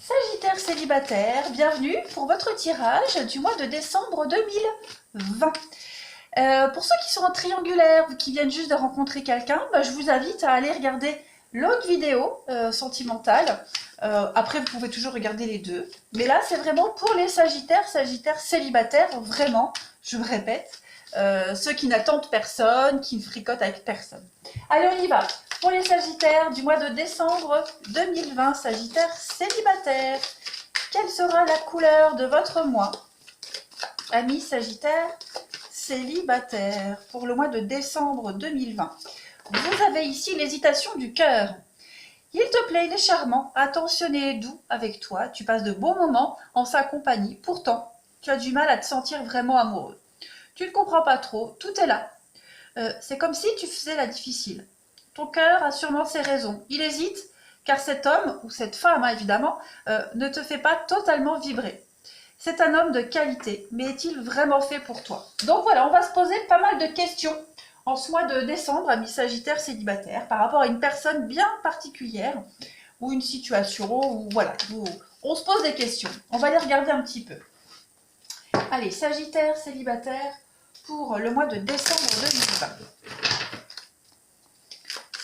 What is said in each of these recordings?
Sagittaire célibataire, bienvenue pour votre tirage du mois de décembre 2020. Pour ceux qui sont en triangulaire ou qui viennent juste de rencontrer quelqu'un, je vous invite à aller regarder l'autre vidéo sentimentale. Après, vous pouvez toujours regarder les deux. Mais là, c'est vraiment pour les sagittaires célibataires, vraiment, je me répète, ceux qui n'attendent personne, qui ne fricotent avec personne. Allez, on y va. Pour les sagittaires du mois de décembre 2020, sagittaire célibataire, quelle sera la couleur de votre mois? Amis sagittaire célibataire, pour le mois de décembre 2020. Vous avez ici l'hésitation du cœur. Il te plaît, il est charmant, attentionné et doux avec toi. Tu passes de bons moments en sa compagnie. Pourtant, tu as du mal à te sentir vraiment amoureux. Tu ne comprends pas trop, tout est là. C'est comme si tu faisais la difficile. Ton cœur a sûrement ses raisons. Il hésite, car cet homme, ou cette femme évidemment, ne te fait pas totalement vibrer. C'est un homme de qualité, mais est-il vraiment fait pour toi? Donc voilà, on va se poser pas mal de questions en ce mois de décembre, amis sagittaires célibataires, par rapport à une personne bien particulière, ou une situation, ou voilà, où on se pose des questions. On va les regarder un petit peu. Allez, sagittaire célibataire, pour le mois de décembre 2020.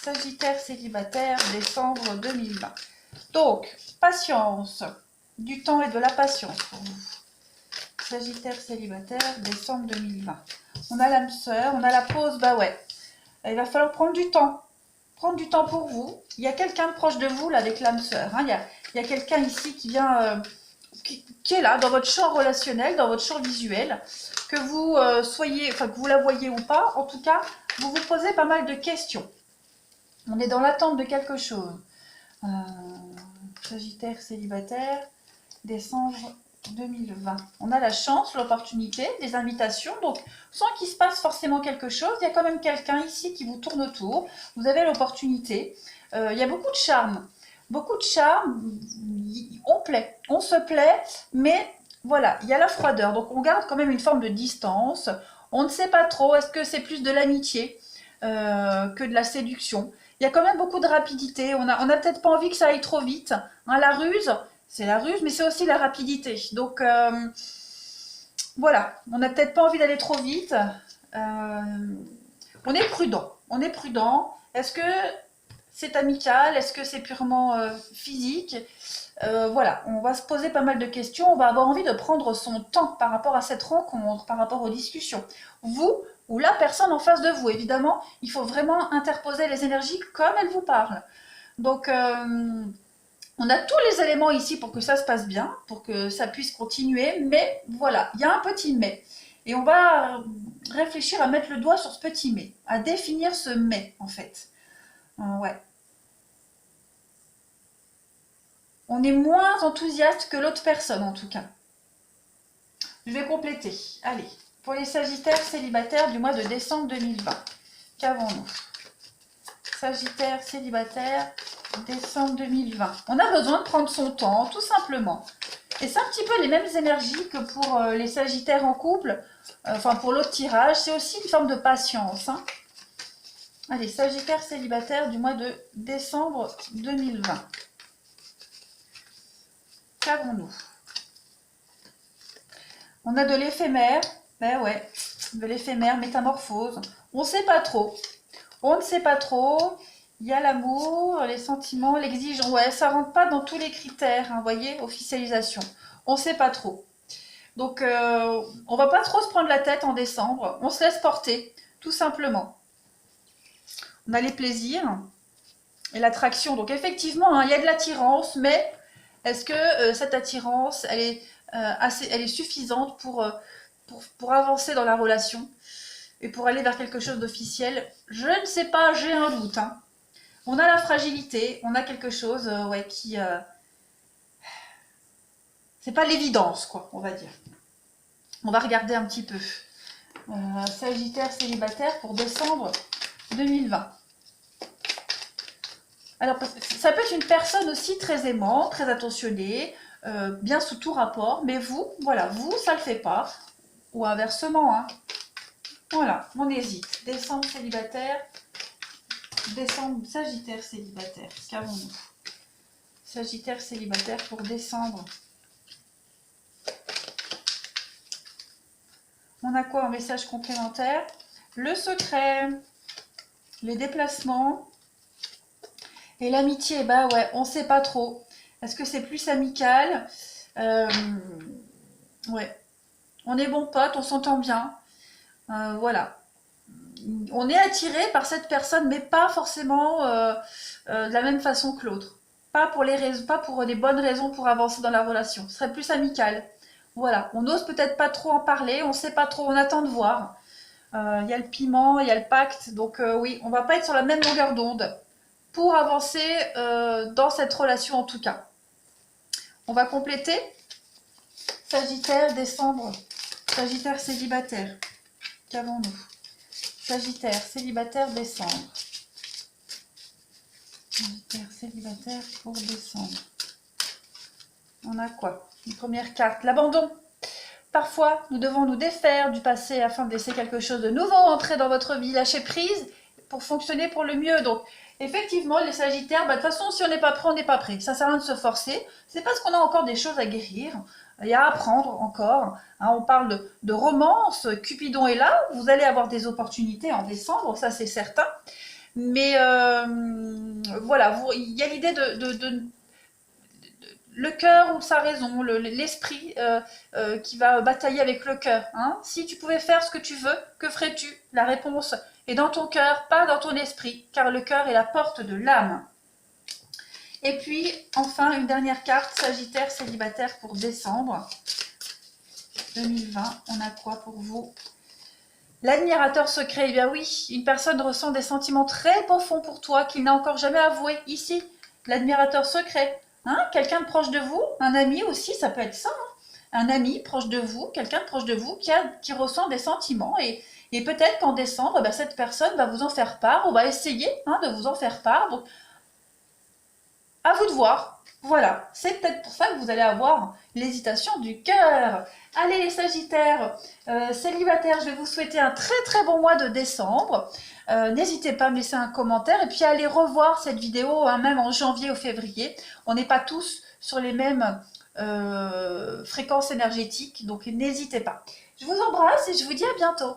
Sagittaire célibataire, décembre 2020. Donc, patience, du temps et de la patience pour vous. Sagittaire célibataire, décembre 2020. On a l'âme sœur, on a la pause, bah ouais. Il va falloir prendre du temps. Prendre du temps pour vous. Il y a quelqu'un de proche de vous là avec l'âme sœur. Hein. Il y a quelqu'un ici qui vient, qui est là dans votre champ relationnel, dans votre champ visuel. Que vous soyez, enfin que vous la voyez ou pas, en tout cas, vous vous posez pas mal de questions. On est dans l'attente de quelque chose. Sagittaire célibataire, décembre 2020. On a la chance, l'opportunité, des invitations. Donc, sans qu'il se passe forcément quelque chose, il y a quand même quelqu'un ici qui vous tourne autour. Vous avez l'opportunité. Il y a beaucoup de charme. Beaucoup de charme. On plaît. On se plaît. Mais voilà, il y a la froideur. Donc, on garde quand même une forme de distance. On ne sait pas trop. Est-ce que c'est plus de l'amitié que de la séduction? Il y a quand même beaucoup de rapidité. On a peut-être pas envie que ça aille trop vite. Hein, la ruse, c'est la ruse, mais c'est aussi la rapidité. Donc, voilà, on n'a peut-être pas envie d'aller trop vite. On est prudent. On est prudent. Est-ce que c'est amical? Est-ce que c'est purement physique? Voilà, on va se poser pas mal de questions. On va avoir envie de prendre son temps par rapport à cette rencontre, par rapport aux discussions. Vous ou la personne en face de vous, évidemment, il faut vraiment interposer les énergies comme elles vous parlent. Donc, on a tous les éléments ici pour que ça se passe bien, pour que ça puisse continuer, mais voilà, il y a un petit mais. Et on va réfléchir à mettre le doigt sur ce petit mais, à définir ce mais, en fait. Ouais. On est moins enthousiaste que l'autre personne, en tout cas. Je vais compléter. Allez, pour les sagittaires célibataires du mois de décembre 2020, qu'avons-nous? Sagittaire célibataire, décembre 2020. On a besoin de prendre son temps, tout simplement. Et c'est un petit peu les mêmes énergies que pour les sagittaires en couple. Enfin, pour l'autre tirage, c'est aussi une forme de patience. Hein. Allez, sagittaire célibataire du mois de décembre 2020. Qu'avons-nous? On a de l'éphémère. Ben ouais, de l'éphémère, métamorphose. On ne sait pas trop. On ne sait pas trop. Il y a l'amour, les sentiments, l'exigence. Ouais, ça rentre pas dans tous les critères, hein, vous voyez, officialisation. On ne sait pas trop. Donc, on va pas trop se prendre la tête en décembre. On se laisse porter, tout simplement. On a les plaisirs et l'attraction. Donc, effectivement, hein, il y a de l'attirance, mais est-ce que cette attirance, elle est suffisante pour avancer dans la relation et pour aller vers quelque chose d'officiel? Je ne sais pas, j'ai un doute. Hein. On a la fragilité, on a quelque chose ouais, qui... c'est pas l'évidence, quoi, on va dire. On va regarder un petit peu. Sagittaire célibataire pour décembre 2020. Alors, ça peut être une personne aussi très aimante, très attentionnée, bien sous tout rapport, mais vous, voilà, vous, ça le fait pas. Ou inversement, hein. Voilà, on hésite. Décembre célibataire, décembre sagittaire célibataire. Qu'avons-nous? Sagittaire célibataire pour décembre. On a quoi en message complémentaire? Le secret, les déplacements et l'amitié. Bah ouais, on sait pas trop. Est-ce que c'est plus amical? Ouais. On est bons potes, on s'entend bien. Voilà. On est attiré par cette personne, mais pas forcément de la même façon que l'autre. Pas pour les bonnes raisons pour avancer dans la relation. Ce serait plus amical. Voilà. On n'ose peut-être pas trop en parler, on sait pas trop, on attend de voir. Il y a le piment, il y a le pacte, donc oui, on va pas être sur la même longueur d'onde pour avancer dans cette relation en tout cas. On va compléter. Sagittaire, décembre. Sagittaire célibataire. Qu'avons-nous? Sagittaire célibataire, décembre. Sagittaire célibataire pour décembre. On a quoi? Une première carte, l'abandon. Parfois, nous devons nous défaire du passé afin de laisser quelque chose de nouveau entrer dans votre vie, lâcher prise pour fonctionner pour le mieux. Donc, effectivement, les Sagittaires, de toute façon, si on n'est pas prêt, on n'est pas prêt. Ça sert à rien de se forcer. C'est parce qu'on a encore des choses à guérir et à apprendre encore. Hein, on parle de romance, Cupidon est là, vous allez avoir des opportunités en décembre, ça c'est certain. Mais voilà, il y a l'idée de le cœur ou sa raison, l'esprit qui va batailler avec le cœur. Hein. Si tu pouvais faire ce que tu veux, que ferais-tu? La réponse est dans ton cœur, pas dans ton esprit, car le cœur est la porte de l'âme. Et puis, enfin, une dernière carte, Sagittaire célibataire pour décembre 2020. On a quoi pour vous? L'admirateur secret, eh bien oui, une personne ressent des sentiments très profonds pour toi qu'il n'a encore jamais avoué. Ici, l'admirateur secret. Hein, quelqu'un de proche de vous, un ami aussi, ça peut être ça. Hein. Un ami proche de vous, quelqu'un de proche de vous qui ressent des sentiments. Et peut-être qu'en décembre, bah, cette personne va vous en faire part, ou va essayer de vous en faire part. Donc, à vous de voir. Voilà, c'est peut-être pour ça que vous allez avoir l'hésitation du cœur. Allez les Sagittaires, célibataires, je vais vous souhaiter un très très bon mois de décembre. N'hésitez pas à me laisser un commentaire et puis allez revoir cette vidéo, hein, même en janvier ou février. On n'est pas tous sur les mêmes fréquences énergétiques, donc n'hésitez pas. Je vous embrasse et je vous dis à bientôt.